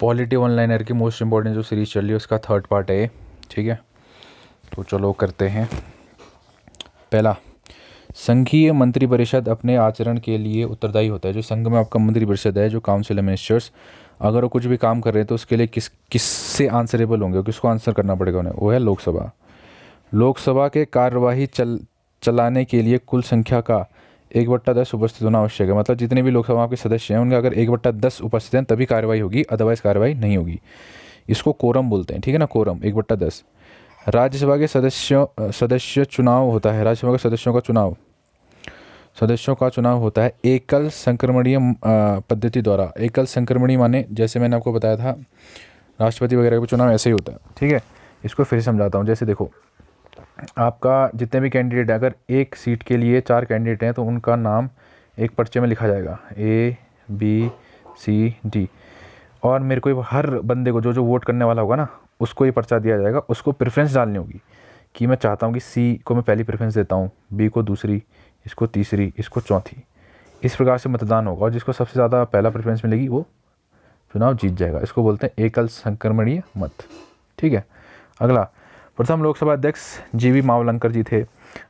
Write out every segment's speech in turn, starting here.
Polity one liner की most important जो series चल रही है उसका थर्ड पार्ट है ये, ठीक है। तो चलो करते हैं। पहला, संघीय मंत्रिपरिषद अपने आचरण के लिए उत्तरदायी होता है। जो संघ में आपका मंत्रिपरिषद है, जो काउंसिल ऑफ मिनिस्टर्स, अगर वो कुछ भी काम कर रहे हैं तो उसके लिए किससे आंसरेबल होंगे, किसको आंसर करना पड़ेगा उन्हें, वो है लोकसभा। लोकसभा के कार्यवाही चलाने के लिए कुल संख्या का 1/10 उपस्थित होना आवश्यक है। मतलब जितने भी लोकसभा के सदस्य हैं उनका अगर 1/10 उपस्थित हैं तभी कार्रवाई होगी, अदरवाइज कार्रवाई नहीं होगी। इसको कोरम बोलते हैं, ठीक है ना, कोरम 1/10। राज्यसभा के सदस्य चुनाव होता है। राज्यसभा के सदस्यों का चुनाव होता है एकल संक्रमणीय पद्धति द्वारा। एकल संक्रमणीय माने जैसे मैंने आपको बताया था राष्ट्रपति वगैरह का चुनाव ऐसे ही होता है, ठीक है। इसको फिर समझाता हूँ। जैसे देखो, आपका जितने भी कैंडिडेट है, अगर एक सीट के लिए 4 कैंडिडेट हैं तो उनका नाम एक पर्चे में लिखा जाएगा, ABCD। और मेरे को हर बंदे को जो वोट करने वाला होगा ना, उसको ये पर्चा दिया जाएगा। उसको प्रेफरेंस डालनी होगी कि मैं चाहता हूँ कि C को मैं पहली प्रेफरेंस देता हूँ, B को दूसरी, इसको तीसरी, इसको चौथी। इस प्रकार से मतदान होगा और जिसको सबसे ज़्यादा पहला प्रेफरेंस मिलेगी वो चुनाव जीत जाएगा। इसको बोलते हैं एकल संक्रमणीय मत, ठीक है। अगला, प्रथम लोकसभा अध्यक्ष GV मावलंकर जी थे।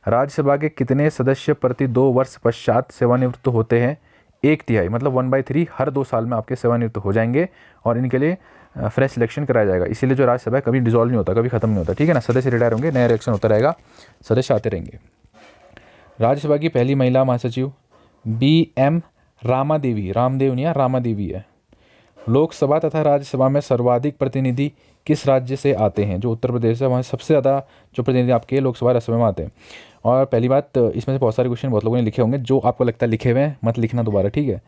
राज्यसभा के कितने सदस्य प्रति 2 वर्ष पश्चात सेवानिवृत्त होते हैं? 1/3, मतलब 1/3 हर 2 साल में आपके सेवानिवृत्त हो जाएंगे और इनके लिए फ्रेश सिलेक्शन कराया जाएगा। इसीलिए जो राज्यसभा है कभी डिसॉल्व नहीं होता, कभी खत्म नहीं होता, ठीक है ना। सदस्य रिटायर होंगे, नया इलेक्शन होता रहेगा, सदस्य आते रहेंगे। राज्यसभा की पहली महिला महासचिव BM रामादेवी, रामदेव नहीं है, रामादेवी है। लोकसभा तथा राज्यसभा में सर्वाधिक प्रतिनिधि किस राज्य से आते हैं? जो उत्तर प्रदेश है वहाँ सबसे ज़्यादा जो प्रतिनिधि आपके लोकसभा राज्यसभा में आते हैं। और पहली बात, इसमें से बहुत सारे क्वेश्चन बहुत लोगों ने लिखे होंगे, जो आपको लगता है लिखे हुए हैं मत लिखना दोबारा, ठीक है।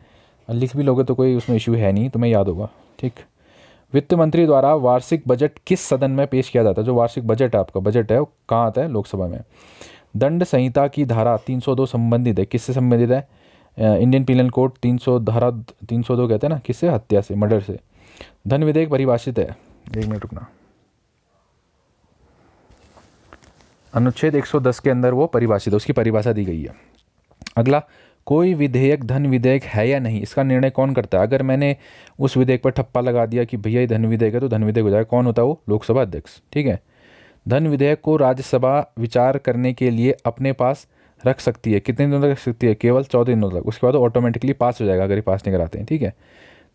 लिख भी लोगे तो कोई उसमें इशू है नहीं, तुम्हें याद होगा, ठीक। वित्त मंत्री द्वारा वार्षिक बजट किस सदन में पेश किया जाता है? जो वार्षिक बजट है, आपका बजट है, वो कहाँ आता है? लोकसभा में। दंड संहिता की धारा 302 संबंधित है, किससे संबंधित है? इंडियन पीनल कोड 300 धारा 302 कहते हैं ना, किससे? हत्या से, मर्डर से। धन विधेयक परिभाषित है, 1 मिनट रुकना, अनुच्छेद 110 के अंदर वो परिभाषित है, उसकी परिभाषा दी गई है। अगला, कोई विधेयक धन विधेयक है या नहीं, इसका निर्णय कौन करता है? अगर मैंने उस विधेयक पर ठप्पा लगा दिया कि भैया ये धन विधेयक है तो धन विधेयक हो जाएगा, कौन होता है वो? लोकसभा अध्यक्ष, ठीक है। धन विधेयक को राज्यसभा विचार करने के लिए अपने पास रख सकती है, कितने दिनों तक रख सकती है? केवल 14 दिनों तक। उसके बाद ऑटोमेटिकली पास हो जाएगा अगर ये पास नहीं कराते हैं, ठीक है।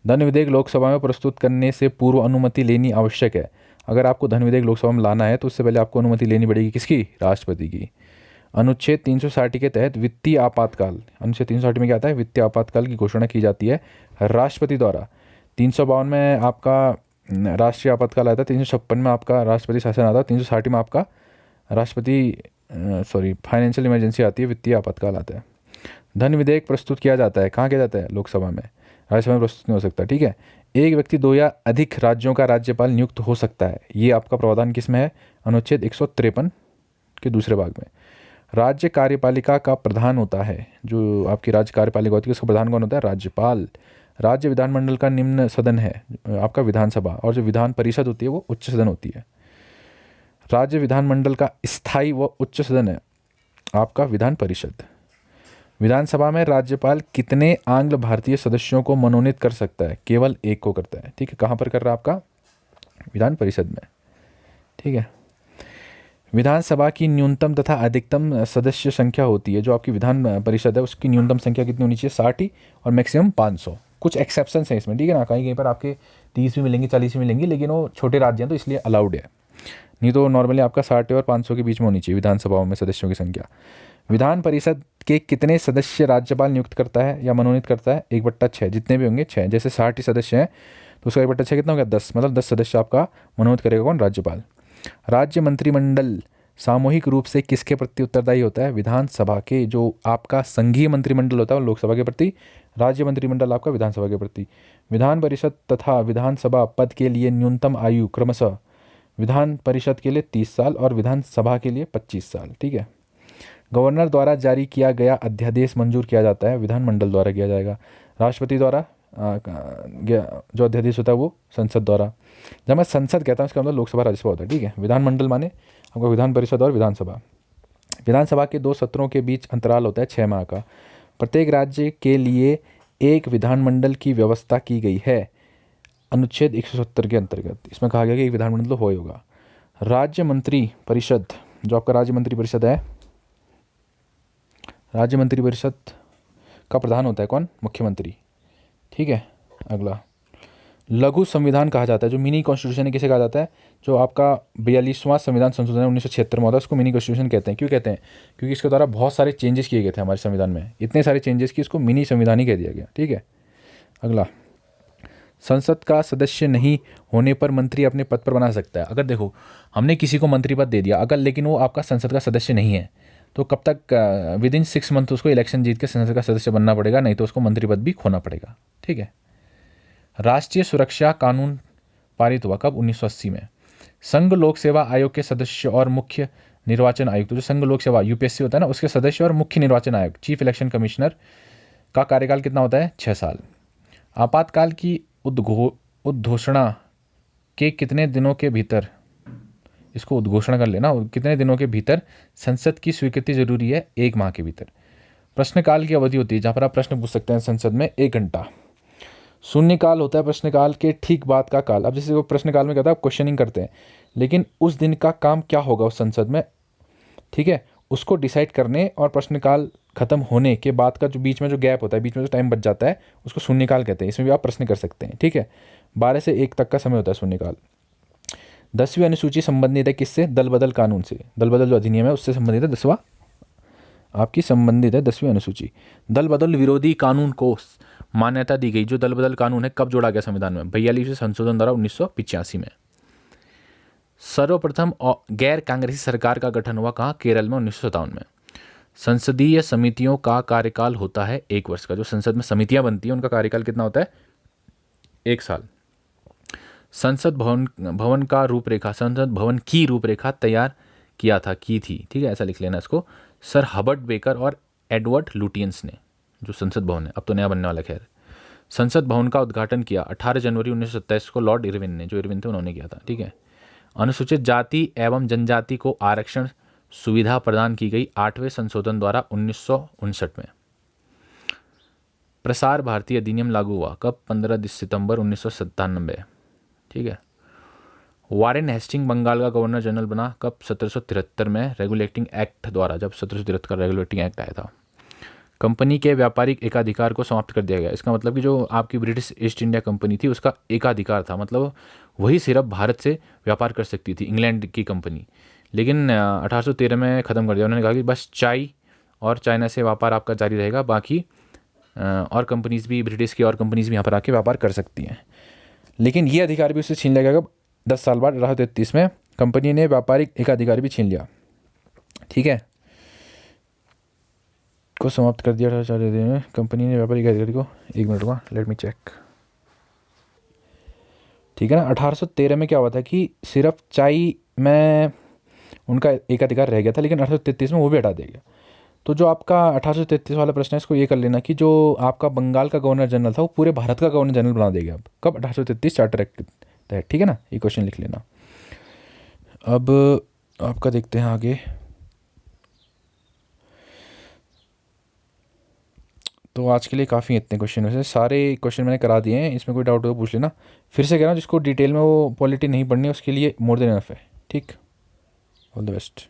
धन विधेयक लोकसभा में प्रस्तुत करने से पूर्व अनुमति लेनी आवश्यक है। अगर आपको धन विधेयक लोकसभा में लाना है तो उससे पहले आपको अनुमति लेनी पड़ेगी, किसकी? राष्ट्रपति की। अनुच्छेद 360 के तहत वित्तीय आपातकाल, अनुच्छेद 360 में क्या आता है? वित्तीय आपातकाल की घोषणा की जाती है राष्ट्रपति द्वारा। 352 में आपका राष्ट्रीय आपातकाल आता है, 356 में आपका राष्ट्रपति शासन आता है, 360 में आपका फाइनेंशियल इमरजेंसी आती है, वित्तीय आपातकाल आता है। धन विधेयक प्रस्तुत किया जाता है, कहाँ किया जाता है? लोकसभा में। राज्यसभा में प्रस्तुत नहीं हो सकता, ठीक है। एक व्यक्ति 2 या अधिक राज्यों का राज्यपाल नियुक्त हो सकता है, ये आपका प्रावधान किस में है? अनुच्छेद 153 के दूसरे भाग में। राज्य कार्यपालिका का प्रधान होता है, जो आपकी राज्य कार्यपालिका होती है उसका प्रधान कौन होता है? राज्यपाल। राज्य विधानमंडल का निम्न सदन है आपका विधानसभा, और जो विधान परिषद होती है वो उच्च सदन होती है। राज्य विधानमंडल का स्थायी व उच्च सदन है आपका विधान परिषद। विधानसभा में राज्यपाल कितने आंग्ल भारतीय सदस्यों को मनोनीत कर सकता है? केवल 1 को करता है, ठीक है। कहाँ पर कर रहा है? आपका विधान परिषद में, ठीक है। विधानसभा की न्यूनतम तथा अधिकतम सदस्य संख्या होती है, जो आपकी विधान परिषद है उसकी न्यूनतम संख्या कितनी होनी चाहिए? 60 ही, और मैक्सिमम 500। कुछ एक्सेप्शंस हैं इसमें, ठीक है ना। कहीं कहीं पर आपके 30 भी मिलेंगे, 40 भी मिलेंगी, लेकिन वो छोटे राज्य हैं तो इसलिए अलाउड है, नहीं तो नॉर्मली आपका 60 और 500 के बीच में होनी चाहिए विधानसभाओं में सदस्यों की संख्या। विधान परिषद के कितने सदस्य राज्यपाल नियुक्त करता है या मनोनीत करता है? 1/6, जितने भी होंगे 6। जैसे 60 सदस्य हैं तो उसका 1/6 कितना हो गया? 10, मतलब 10 सदस्य आपका मनोनीत करेगा कौन? राज्यपाल। राज्य मंत्रिमंडल सामूहिक रूप से किसके प्रति उत्तरदायी होता है? विधानसभा के। जो आपका संघीय मंत्रिमंडल होता है वो लोकसभा के प्रति, राज्य मंत्रिमंडल आपका विधानसभा के प्रति। विधान परिषद तथा विधानसभा पद के लिए न्यूनतम आयु क्रमशः विधान परिषद के लिए 30 साल और विधानसभा के लिए 25 साल, ठीक है। गवर्नर द्वारा जारी किया गया अध्यादेश मंजूर किया जाता है, विधानमंडल द्वारा किया जाएगा। राष्ट्रपति द्वारा जो अध्यादेश होता है वो संसद द्वारा। जब मैं संसद कहता हूँ इसका मतलब लोकसभा राज्यसभा होता है, ठीक है। विधानमंडल माने आपको विधान परिषद और विधानसभा। विधानसभा के 2 सत्रों के बीच अंतराल होता है 6 माह का। प्रत्येक राज्य के लिए एक विधानमंडल की व्यवस्था की गई है। अनुच्छेद 170 के अंतर्गत इसमें कहा गया कि विधानमंडल तो हो ही होगा। राज्य मंत्री परिषद, जो आपका राज्य मंत्री परिषद है, राज्य मंत्री परिषद का प्रधान होता है कौन? मुख्यमंत्री। ठीक है। अगला लघु संविधान कहा जाता है, जो मिनी कॉन्स्टिट्यूशन है, किसे कहा जाता है? जो आपका 42वां संविधान संशोधन है 1976 में होता है, उसको मिनी कॉन्स्टिट्यूशन कहते हैं। क्यों कहते हैं? क्योंकि इसके द्वारा बहुत सारे चेंजेस किए गए थे हमारे संविधान में, इतने सारे चेंजेस कि इसको मिनी संविधान ही कह दिया गया। ठीक है। अगला संसद का सदस्य नहीं होने पर मंत्री अपने पद पर बना सकता है। अगर देखो हमने किसी को मंत्री पद दे दिया, अगर लेकिन वो आपका संसद का सदस्य नहीं है, तो कब तक? विद इन 6 मंथ उसको इलेक्शन जीत के संसद का सदस्य बनना पड़ेगा, नहीं तो उसको मंत्री पद भी खोना पड़ेगा। ठीक है। राष्ट्रीय सुरक्षा कानून पारित हुआ कब? 1980 में। संघ लोक सेवा आयोग के सदस्य और मुख्य निर्वाचन आयुक्त, जो संघ लोक सेवा यूपीएससी होता है ना, उसके सदस्य और मुख्य निर्वाचन आयुक्त चीफ इलेक्शन कमिश्नर का कार्यकाल कितना होता है? 6 साल। आपातकाल की उद्घोषणा के कितने दिनों के भीतर, इसको उद्घोषणा कर लेना, कितने दिनों के भीतर संसद की स्वीकृति जरूरी है? 1 माह के भीतर। प्रश्नकाल की अवधि होती है जहाँ पर आप प्रश्न पूछ सकते हैं संसद में 1 घंटा। शून्यकाल होता है प्रश्नकाल के ठीक बाद का काल। अब जैसे वो प्रश्नकाल में कहता है आप क्वेश्चनिंग करते हैं, लेकिन उस दिन का काम क्या होगा उस संसद में, ठीक है, उसको डिसाइड करने और प्रश्नकाल खत्म होने के बाद का जो बीच में जो गैप होता है, बीच में जो टाइम बच जाता है, उसको शून्यकाल कहते हैं। इसमें भी आप प्रश्न कर सकते हैं। ठीक है। 12 से 1 तक का समय होता है शून्यकाल। 10वीं अनुसूची संबंधित है किससे? दल बदल कानून से। दल बदल जो अधिनियम है उससे संबंधित है 10वां आपकी संबंधित है 10वीं अनुसूची। दल बदल विरोधी कानून को मान्यता दी गई। जो दल बदल कानून है कब जोड़ा गया संविधान में? 42वें संशोधन द्वारा 1985 में। सर्वप्रथम गैर कांग्रेसी सरकार का गठन हुआ कहाँ? केरल में 1957 में। संसदीय समितियों का कार्यकाल होता है 1 वर्ष का। जो संसद में समितियां बनती हैं उनका कार्यकाल कितना होता है? 1 साल। संसद भवन का रूपरेखा, संसद भवन की रूपरेखा तैयार किया था, की थी, ठीक है, ऐसा लिख लेना इसको, सर हबर्ट बेकर और एडवर्ड लुटियंस ने। जो संसद भवन है, अब तो नया बनने वाला, खैर। संसद भवन का उद्घाटन किया 18 जनवरी 1927 को लॉर्ड इरविन ने, जो इरविन थे उन्होंने किया था। ठीक है। अनुसूचित जाति एवं जनजाति को आरक्षण सुविधा प्रदान की गई 8वें संशोधन द्वारा 1959 में। प्रसार भारती अधिनियम लागू हुआ कब? 15 सितंबर 1997। ठीक है। वारेन हेस्टिंग बंगाल का गवर्नर जनरल बना कब? 1773 में रेगुलेटिंग एक्ट द्वारा, जब 1773 का रेगुलेटिंग एक्ट आया था। कंपनी के व्यापारिक एकाधिकार को समाप्त कर दिया गया। इसका मतलब कि जो आपकी ब्रिटिश ईस्ट इंडिया कंपनी थी उसका एकाधिकार था, मतलब वही सिर्फ भारत से व्यापार कर सकती थी, इंग्लैंड की कंपनी। लेकिन 1813 में ख़त्म कर दिया। उन्होंने कहा कि बस चाय और चाइना से व्यापार आपका जारी रहेगा, बाकी और कंपनीज़ भी, ब्रिटिश की और कंपनीज़ भी यहाँ पर आके व्यापार कर सकती हैं। लेकिन ये अधिकार भी उससे छीन लिया गया 10 साल बाद 1833 में। कंपनी ने व्यापारिक एकाधिकार भी छीन लिया। ठीक है, को समाप्त कर दिया 1840 में। कंपनी ने व्यापारिक एकाधिकार को, 1 मिनट हुआ, लेट मी चेक। ठीक है ना। 1813 में क्या हुआ था कि सिर्फ चाय में उनका एकाधिकार रह गया था, लेकिन 1833 में वो भी हटा दिया गया। तो जो आपका 1833 वाला प्रश्न है, इसको ये कर लेना कि जो आपका बंगाल का गवर्नर जनरल था वो पूरे भारत का गवर्नर जनरल बना देगा अब। कब? 1833 चार्टर एक्ट के तहत। ठीक है ना, ये क्वेश्चन लिख लेना। अब आपका देखते हैं आगे। तो आज के लिए काफ़ी इतने क्वेश्चन, वैसे सारे क्वेश्चन मैंने करा दिए हैं, इसमें कोई डाउट हो तो पूछ लेना। फिर से कह रहा हूँ, जिसको डिटेल में वो पॉलिटी नहीं पढ़नी है उसके लिए मोर देन इनफ है। ठीक, ऑल द बेस्ट।